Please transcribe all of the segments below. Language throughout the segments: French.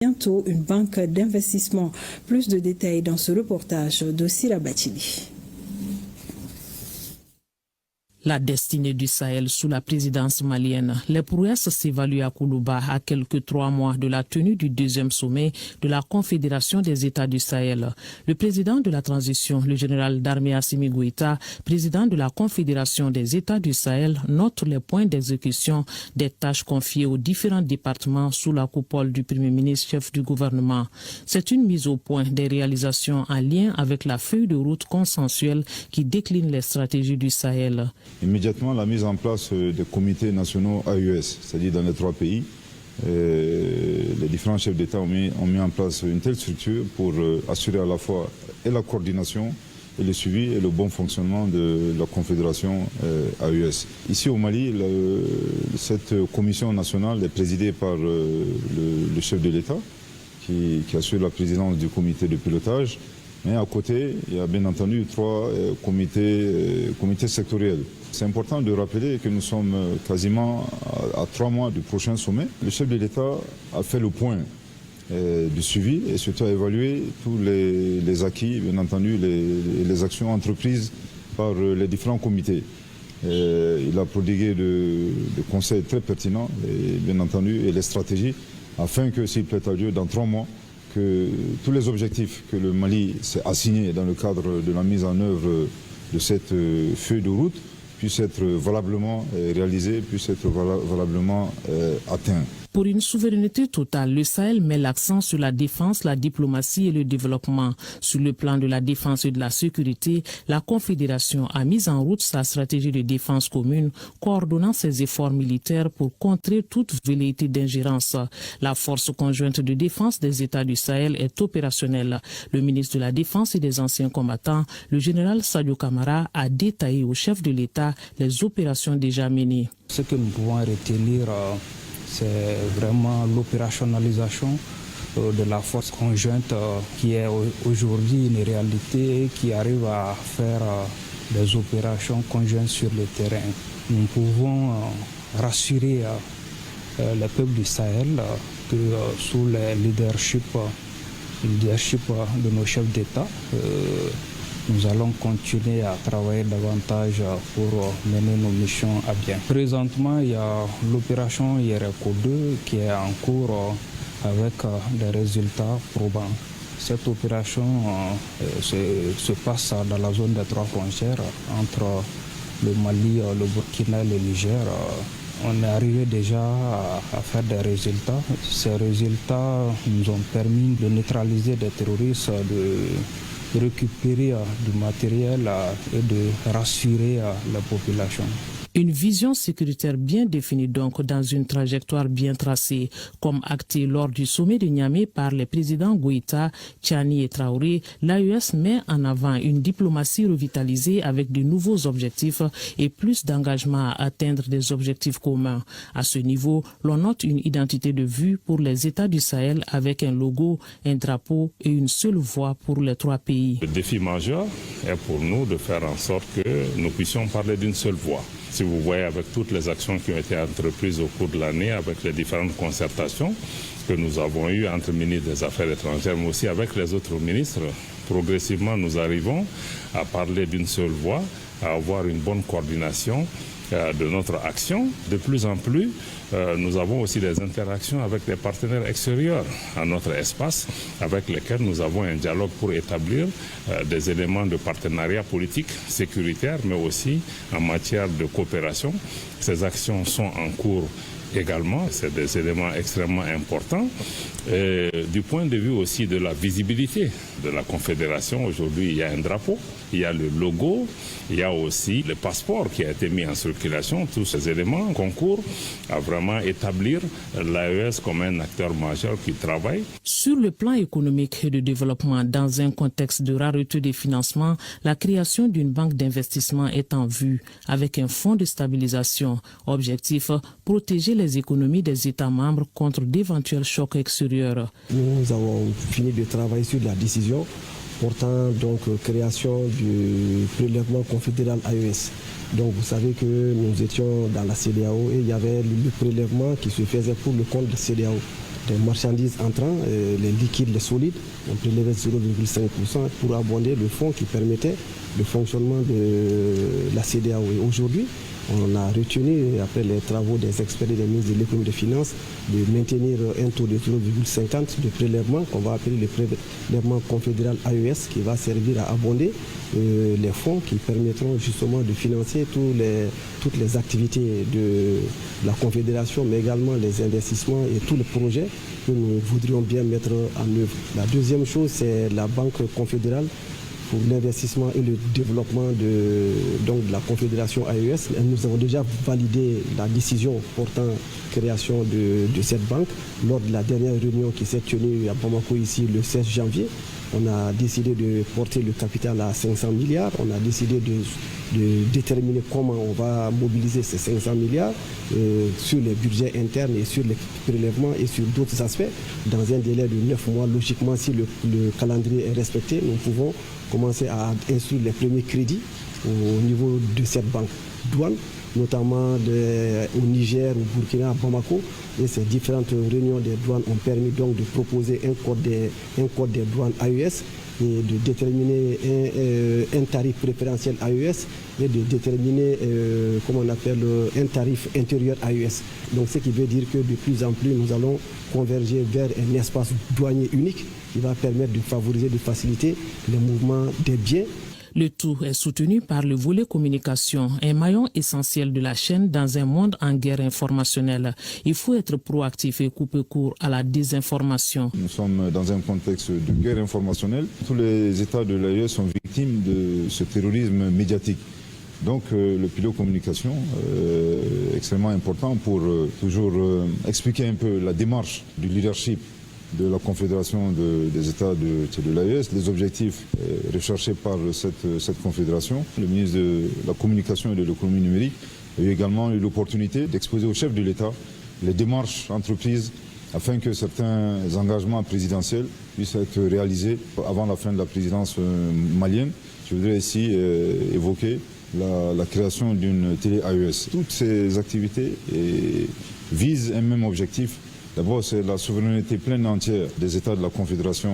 bientôt une banque d'investissement. Plus de détails dans ce reportage de Sira Batili. La destinée du Sahel sous la présidence malienne. Les prouesses s'évaluent à Koulouba à quelques 3 mois de la tenue du 2e sommet de la Confédération des États du Sahel. Le président de la transition, le général d'armée Assimi Goïta, président de la Confédération des États du Sahel, note les points d'exécution des tâches confiées aux différents départements sous la coupole du Premier ministre chef du gouvernement. C'est une mise au point des réalisations en lien avec la feuille de route consensuelle qui décline les stratégies du Sahel. Immédiatement, la mise en place des comités nationaux AES, c'est-à-dire dans les 3 pays. Les différents chefs d'État ont mis en place une telle structure pour assurer à la fois et la coordination et le suivi et le bon fonctionnement de la Confédération AES. Ici au Mali, cette commission nationale est présidée par le chef de l'État qui assure la présidence du comité de pilotage. Mais à côté, il y a bien entendu 3 comités sectoriels. C'est important de rappeler que nous sommes quasiment à 3 mois du prochain sommet. Le chef de l'État a fait le point du suivi et surtout a évalué tous les acquis, bien entendu, les actions entreprises par les différents comités. Il a prodigué des conseils très pertinents, et, bien entendu, et les stratégies, afin que, s'il plaît à Dieu, dans 3 mois, que tous les objectifs que le Mali s'est assignés dans le cadre de la mise en œuvre de cette feuille de route puissent être valablement réalisés, puissent être valablement atteints. Pour une souveraineté totale, le Sahel met l'accent sur la défense, la diplomatie et le développement. Sur le plan de la défense et de la sécurité, la Confédération a mis en route sa stratégie de défense commune, coordonnant ses efforts militaires pour contrer toute velléité d'ingérence. La force conjointe de défense des États du Sahel est opérationnelle. Le ministre de la Défense et des anciens combattants, le général Sadio Kamara, a détaillé au chef de l'État les opérations déjà menées. Ce que nous pouvons retenir, c'est vraiment l'opérationnalisation de la force conjointe qui est aujourd'hui une réalité, qui arrive à faire des opérations conjointes sur le terrain. Nous pouvons rassurer les peuples du Sahel que sous le leadership de nos chefs d'État, nous allons continuer à travailler davantage pour mener nos missions à bien. Présentement, il y a l'opération IRECO 2 qui est en cours avec des résultats probants. Cette opération se passe dans la zone des 3 frontières entre le Mali, le Burkina et le Niger. On est arrivé déjà à faire des résultats. Ces résultats nous ont permis de neutraliser des terroristes, de récupérer du matériel et de rassurer la population. Une vision sécuritaire bien définie donc dans une trajectoire bien tracée, comme acté lors du sommet de Niamey par les présidents Goïta, Tchani et Traoré. L'AES met en avant une diplomatie revitalisée avec de nouveaux objectifs et plus d'engagement à atteindre des objectifs communs. À ce niveau, l'on note une identité de vue pour les États du Sahel avec un logo, un drapeau et une seule voix pour les 3 pays. Le défi majeur est pour nous de faire en sorte que nous puissions parler d'une seule voix. Si vous voyez avec toutes les actions qui ont été entreprises au cours de l'année, avec les différentes concertations que nous avons eues entre ministres des Affaires étrangères, mais aussi avec les autres ministres, progressivement nous arrivons à parler d'une seule voix, à avoir une bonne coordination de notre action. De plus en plus, nous avons aussi des interactions avec des partenaires extérieurs à notre espace, avec lesquels nous avons un dialogue pour établir des éléments de partenariat politique, sécuritaire, mais aussi en matière de coopération. Ces actions sont en cours également, c'est des éléments extrêmement importants. Et du point de vue aussi de la visibilité de la Confédération, aujourd'hui il y a un drapeau, il y a le logo, il y a aussi le passeport qui a été mis en circulation. Tous ces éléments concourent à vraiment établir l'AES comme un acteur majeur qui travaille. Sur le plan économique et de développement, dans un contexte de rareté des financements, la création d'une banque d'investissement est en vue avec un fonds de stabilisation. Objectif, protéger les économies des États membres contre d'éventuels chocs extérieurs. Nous avons fini de travailler sur la décision portant donc création du prélèvement confédéral AES. Donc vous savez que nous étions dans la CEDEAO et il y avait le prélèvement qui se faisait pour le compte de CEDEAO. des marchandises entrant, les liquides, les solides. On prélevait 0,5% pour abonder le fonds qui permettait le fonctionnement de la CEDEAO. Et aujourd'hui, on a retenu, après les travaux des experts et des ministres de l'économie et des finances, de maintenir un taux de 0,50 de prélèvement qu'on va appeler le prélèvement confédéral AES, qui va servir à abonder les fonds qui permettront justement de financer toutes les activités de la Confédération, mais également les investissements et tous les projets que nous voudrions bien mettre en œuvre. La deuxième chose, c'est la Banque confédérale pour l'investissement et le développement de la Confédération AES. Nous avons déjà validé la décision portant création de cette banque lors de la dernière réunion qui s'est tenue à Bamako ici le 16 janvier. On a décidé de porter le capital à 500 milliards. On a décidé de déterminer comment on va mobiliser ces 500 milliards sur les budgets internes et sur les prélèvements et sur d'autres aspects. Dans un délai de 9 mois, logiquement, si le calendrier est respecté, nous pouvons commencer à instruire les premiers crédits au niveau de cette banque douane, notamment au Niger, au Burkina, à Bamako. Et ces différentes réunions des douanes ont permis donc de proposer un code des douanes AES et de déterminer un tarif préférentiel AES et de déterminer un tarif intérieur AES. Donc ce qui veut dire que de plus en plus nous allons converger vers un espace douanier unique qui va permettre de favoriser, de faciliter le mouvement des biens. Le tout est soutenu par le volet communication, un maillon essentiel de la chaîne dans un monde en guerre informationnelle. Il faut être proactif et couper court à la désinformation. Nous sommes dans un contexte de guerre informationnelle. Tous les États de l'AES sont victimes de ce terrorisme médiatique. Donc le pilier communication est extrêmement important pour toujours expliquer un peu la démarche du leadership de la Confédération des États de l'AES, les objectifs recherchés par cette confédération. Le ministre de la Communication et de l'Économie numérique a eu également eu l'opportunité d'exposer au chef de l'État les démarches entreprises afin que certains engagements présidentiels puissent être réalisés avant la fin de la présidence malienne. Je voudrais ici évoquer la création d'une télé AES. Toutes ces activités visent un même objectif. D'abord, c'est la souveraineté pleine et entière des États de la Confédération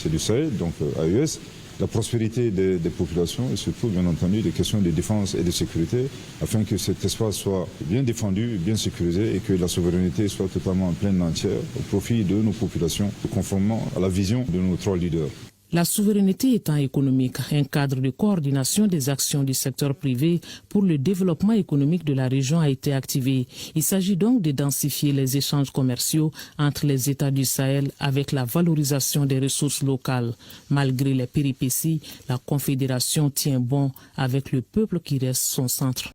du Sahel, donc AES, la prospérité des populations et surtout, bien entendu, des questions de défense et de sécurité, afin que cet espace soit bien défendu, bien sécurisé et que la souveraineté soit totalement pleine et entière au profit de nos populations, conformément à la vision de nos trois leaders. La souveraineté étant économique, un cadre de coordination des actions du secteur privé pour le développement économique de la région a été activé. Il s'agit donc de densifier les échanges commerciaux entre les États du Sahel avec la valorisation des ressources locales. Malgré les péripéties, la Confédération tient bon avec le peuple qui reste son centre.